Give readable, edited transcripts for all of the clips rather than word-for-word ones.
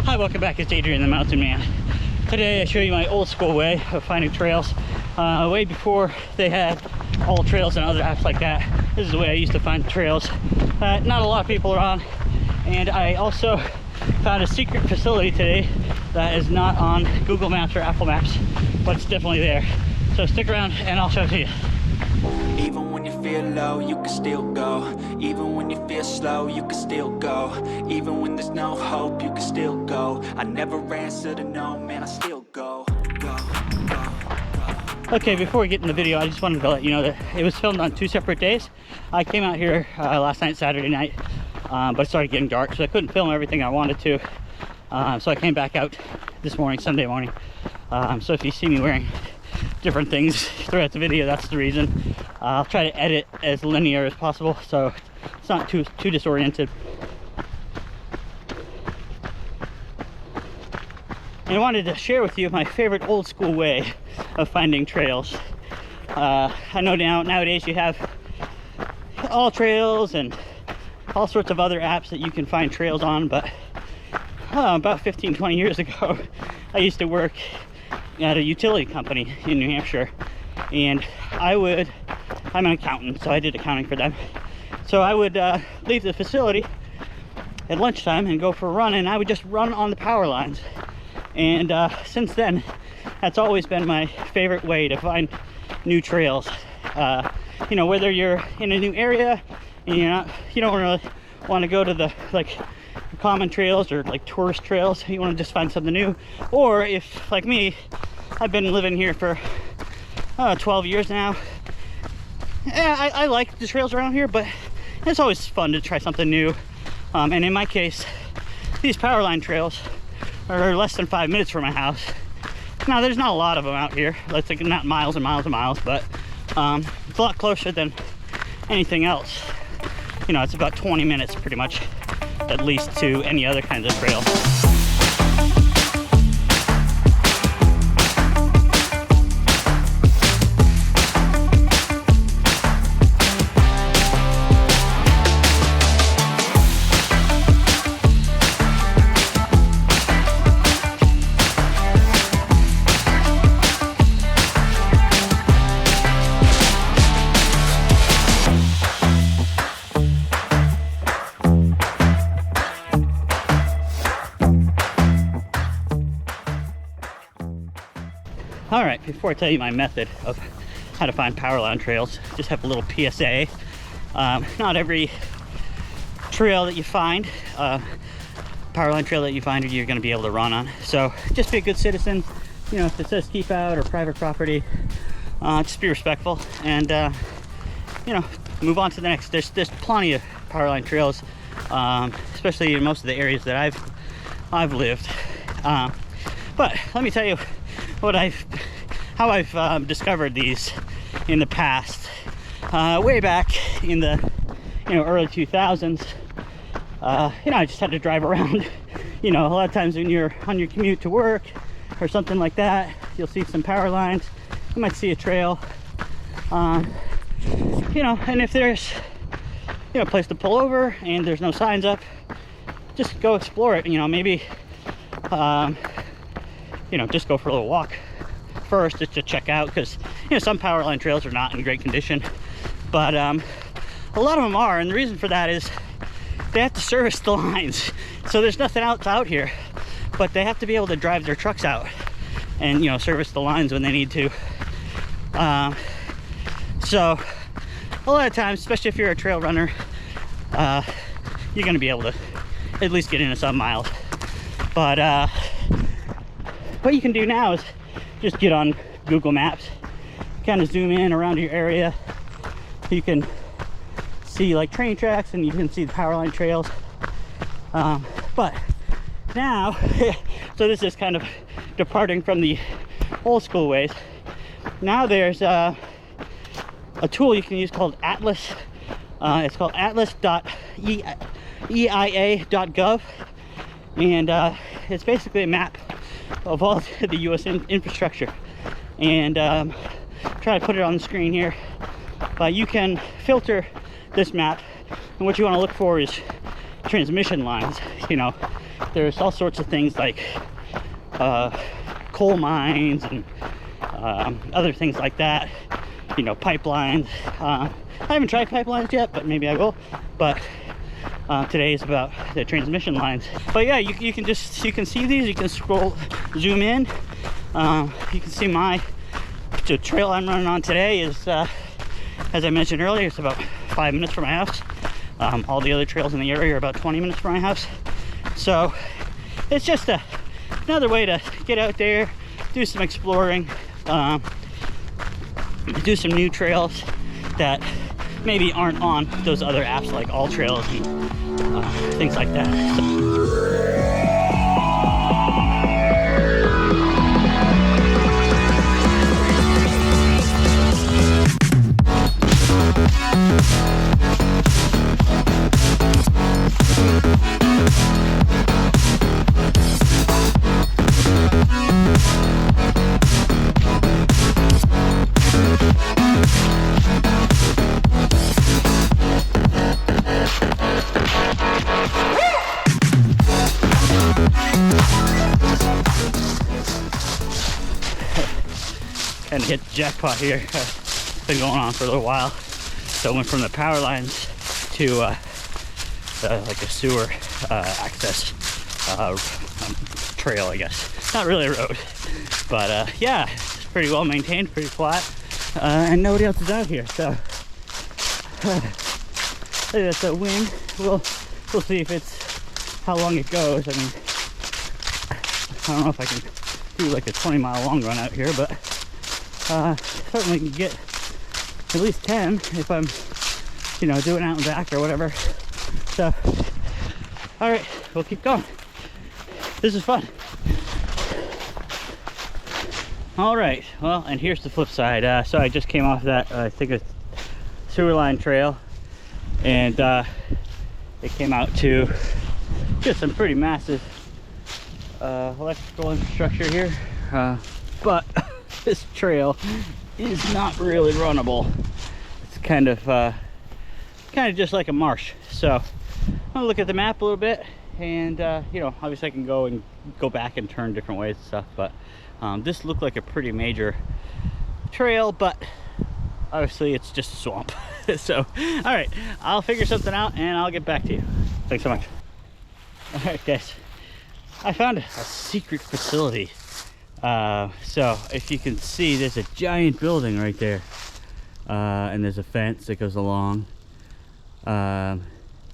Hi, welcome back. It's Adrian, the Mountain Man. Today I show you my old school way of finding trails. Way before they had all trails and other apps like that. This is the way I used to find trails. Not a lot of people are on. And I also found a secret facility today that is not on Google Maps or Apple Maps, but it's definitely there. So stick around and I'll show it to you. Even when you feel low, you can still go. Even when you feel slow, you can still go. Even when there's no hope, you can still go. I never answer to no, man, I still go. Okay, before we get in the video, I just wanted to let you know that it was filmed on 2 separate days. I came out here last night, Saturday night, but it started getting dark, so I couldn't film everything I wanted to. So I came back out this morning, Sunday morning. So if you see me wearing different things throughout the video, that's the reason. I'll try to edit as linear as possible so it's not too disoriented. And I wanted to share with you my favorite old school way of finding trails. I know nowadays you have all trails and all sorts of other apps that you can find trails on, but about 15-20 years ago I used to work at a utility company in New Hampshire, and I'm an accountant, so I did accounting for them. So I would leave the facility at lunchtime and go for a run, and I would just run on the power lines. And since then, that's always been my favorite way to find new trails. You know, whether you're in a new area and you don't really want to go to the common trails or like tourist trails, you want to just find something new. Or if, like me, I've been living here for 12 years now. Yeah, I like the trails around here, but it's always fun to try something new. And in my case, these power line trails are less than 5 minutes from my house. Now, there's not a lot of them out here. That's like not miles and miles and miles, but it's a lot closer than anything else. You know, it's about 20 minutes pretty much, at least, to any other kinds of trail. All right, before I tell you my method of how to find power line trails, just have a little PSA. Not every trail that you find, power line trail that you find, you're going to be able to run on. So just be a good citizen. You know, if it says keep out or private property, just be respectful and you know, move on to the next. There's plenty of power line trails, especially in most of the areas that I've lived. But let me tell you how I've discovered these in the past. Way back in the early 2000s, I just had to drive around. A lot of times when you're on your commute to work or something like that, you'll see some power lines. You might see a trail. And if there's a place to pull over and there's no signs up, just go explore it. Maybe just go for a little walk first, just to check out, because some power line trails are not in great condition, but a lot of them are, and the reason for that is they have to service the lines. So there's nothing else out here, but they have to be able to drive their trucks out and service the lines when they need to. So a lot of times, especially if you're a trail runner, you're going to be able to at least get into some miles. But what you can do now is just get on Google Maps, kind of zoom in around your area. You can see like train tracks and you can see the power line trails. But now, so this is kind of departing from the old school ways. Now there's a tool you can use called Atlas. It's called atlas.eia.gov, and it's basically a map of all the U.S. infrastructure. And try to put it on the screen here. But you can filter this map, and what you want to look for is transmission lines. there's all sorts of things like coal mines and other things like that, you know, pipelines. I haven't tried pipelines yet, but maybe I will. But today is about the transmission lines. But yeah, you can see these. You can zoom in. You can see the trail I'm running on today is, as I mentioned earlier, it's about 5 minutes from my house. All the other trails in the area are about 20 minutes from my house. So it's just another way to get out there, do some exploring, do some new trails that maybe aren't on those other apps like All Trails and things like that. Kind of hit the jackpot here. It's been going on for a little while. So I went from the power lines to like a sewer access trail, I guess. Not really a road, but yeah, it's pretty well maintained, pretty flat, and nobody else is out here. So that's the wind. We'll see if it's how long it goes. I mean, I don't know if I can do like a 20-mile long run out here, but certainly can get at least 10 if I'm, you know, doing out and back or whatever. So, all right, we'll keep going. This is fun. All right, well, and here's the flip side. So I just came off that, I think it's sewer line trail, and it came out to just some pretty massive electrical infrastructure here, but this trail is not really runnable. It's kind of just like a marsh. So I'm gonna look at the map a little bit, and you know, obviously I can go back and turn different ways and stuff, but this looked like a pretty major trail, but obviously it's just a swamp. So all right, I'll figure something out and I'll get back to you. Thanks so much. All right, guys, I found a secret facility. So if you can see, there's a giant building right there, and there's a fence that goes along, but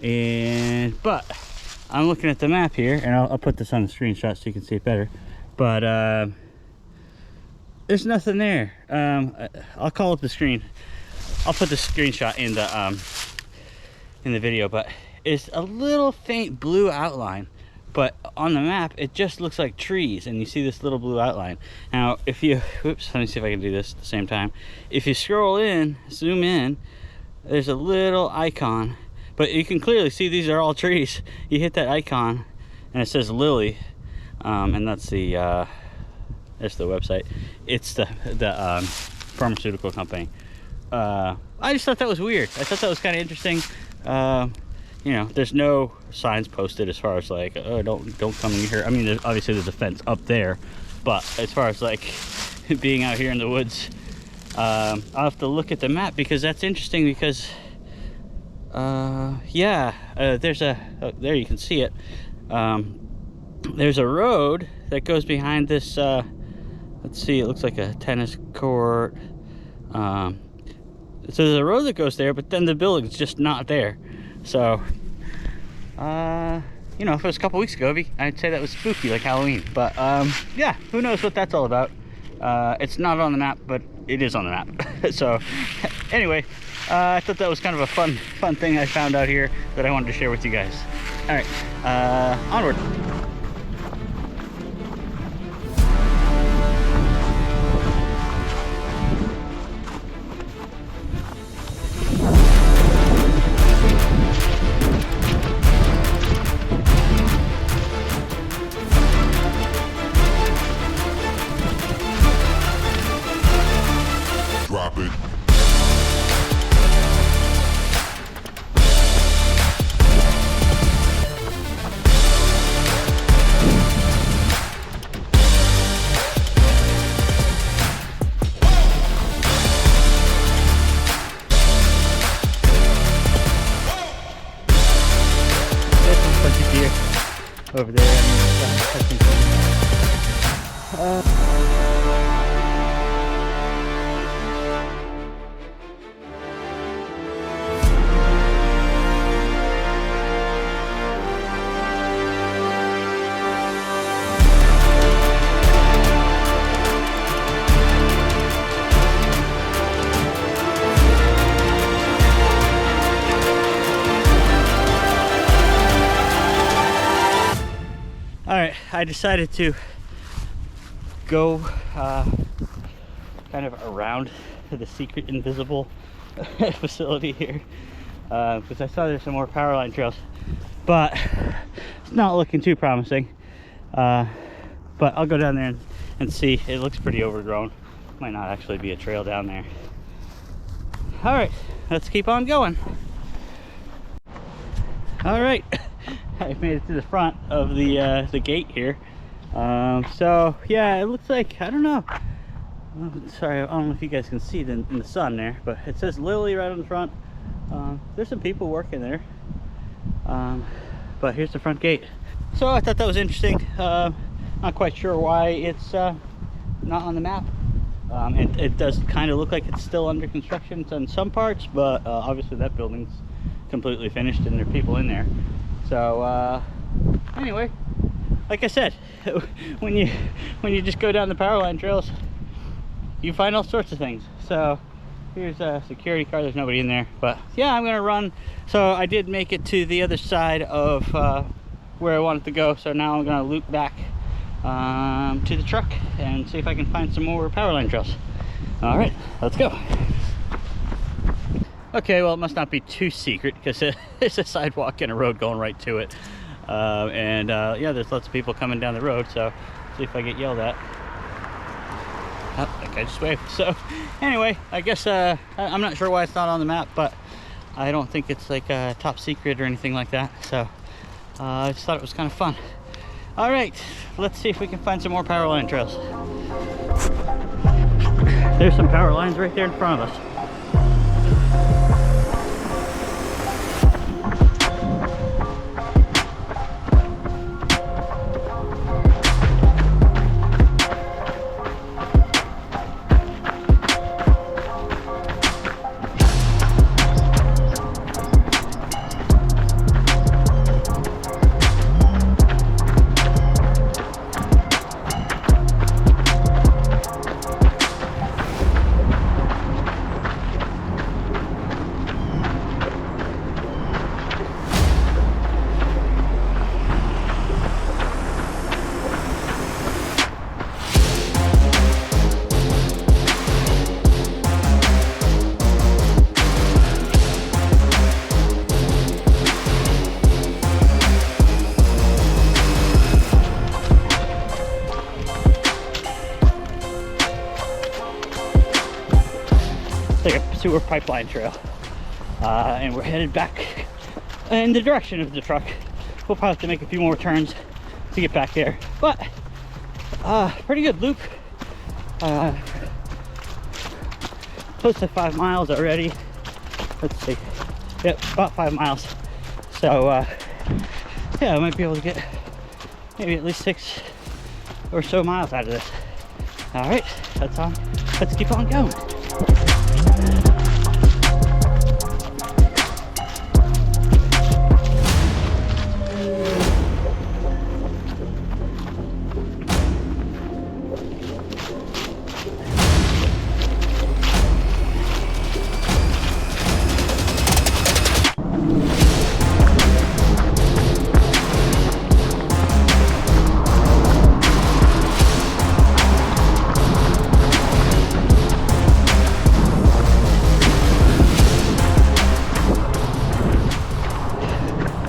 I'm looking at the map here, and I'll put this on the screenshot so you can see it better, but there's nothing there. I'll call up the screen. I'll put the screenshot in the video, but it's a little faint blue outline. But on the map, it just looks like trees, and you see this little blue outline. Now, if you, oops, let me see if I can do this at the same time. If you scroll in, zoom in, there's a little icon, but you can clearly see these are all trees. You hit that icon, and it says Lily, and that's the website. It's the pharmaceutical company. I just thought that was weird. I thought that was kind of interesting. You know, there's no signs posted as far as like, oh, don't come in here. I mean, obviously there's a fence up there, but as far as like being out here in the woods, I'll have to look at the map, because that's interesting, because yeah, there's there you can see it. There's a road that goes behind this, let's see, it looks like a tennis court. So there's a road that goes there, but then the building's just not there. So, you know, if it was a couple weeks ago, I'd say that was spooky, like Halloween. But, yeah, who knows what that's all about. It's not on the map, but it is on the map. So, anyway, I thought that was kind of a fun thing I found out here that I wanted to share with you guys. All right, onward. Drop it. over there. Alright, I decided to go kind of around the secret invisible facility here because I saw there's some more power line trails, but it's not looking too promising. But I'll go down there and see. It looks pretty overgrown. Might not actually be a trail down there. Alright, let's keep on going. Alright. I've made it to the front of the gate here. So yeah, it looks like, I don't know. Sorry, I don't know if you guys can see it in the sun there, but it says Lily right on the front. There's some people working there. But here's the front gate. So I thought that was interesting. Not quite sure why it's not on the map. It does kind of look like it's still under construction in some parts, but obviously that building's completely finished and there are people in there. So anyway, like I said, when you just go down the power line trails, you find all sorts of things. So here's a security car. There's nobody in there, but yeah, I'm gonna run. So I did make it to the other side of where I wanted to go. So now I'm gonna loop back to the truck and see if I can find some more power line trails. All right, let's go. Okay, well, it must not be too secret because there's a sidewalk and a road going right to it. Yeah, there's lots of people coming down the road, so see if I get yelled at. Oh, that guy just waved. So anyway, I guess I'm not sure why it's not on the map, but I don't think it's like top secret or anything like that. So I just thought it was kind of fun. All right, let's see if we can find some more power line trails. There's some power lines right there in front of us. Like a sewer pipeline trail, and we're headed back in the direction of the truck. We'll probably have to make a few more turns to get back there, but pretty good loop. Close to 5 miles already. Let's see, yep, about 5 miles. So yeah, I might be able to get maybe at least 6 or so miles out of this. All right, that's on. Let's keep on going.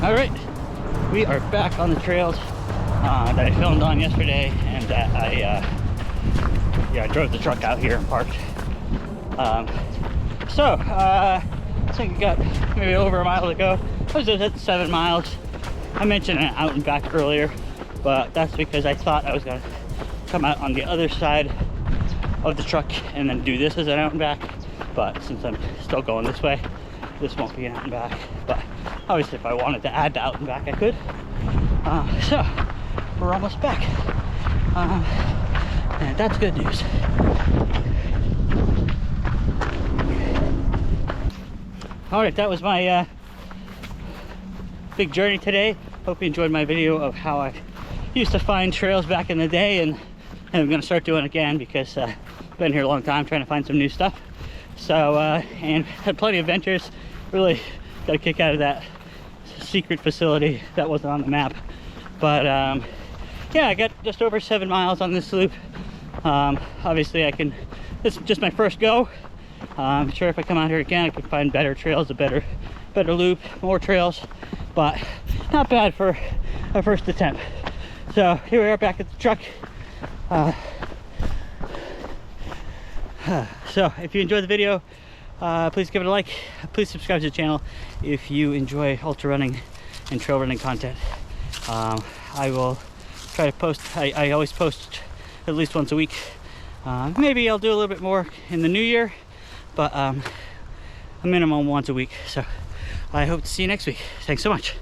All right, we are back on the trails that I filmed on yesterday, and that I drove the truck out here and parked. I think we got maybe over a mile to go. I was at 7 miles. I mentioned an out and back earlier, but that's because I thought I was gonna come out on the other side of the truck and then do this as an out and back. But since I'm still going this way, this won't be an out and back. But obviously if I wanted to add the out and back, I could. So we're almost back, and that's good news. All right, that was my big journey today. Hope you enjoyed my video of how I used to find trails back in the day, and I'm gonna start doing it again because I've been here a long time trying to find some new stuff. So and had plenty of adventures. Really got a kick out of that secret facility that wasn't on the map. But yeah, I got just over 7 miles on this loop. Obviously it's just my first go. I'm sure if I come out here again I can find better trails, a better loop, more trails, but not bad for a first attempt. So here we are back at the truck. So if you enjoyed the video, please give it a like. Please subscribe to the channel if you enjoy ultra running and trail running content. I will try to post, I always post at least once a week. Maybe I'll do a little bit more in the new year, but a minimum once a week. So I hope to see you next week. Thanks so much.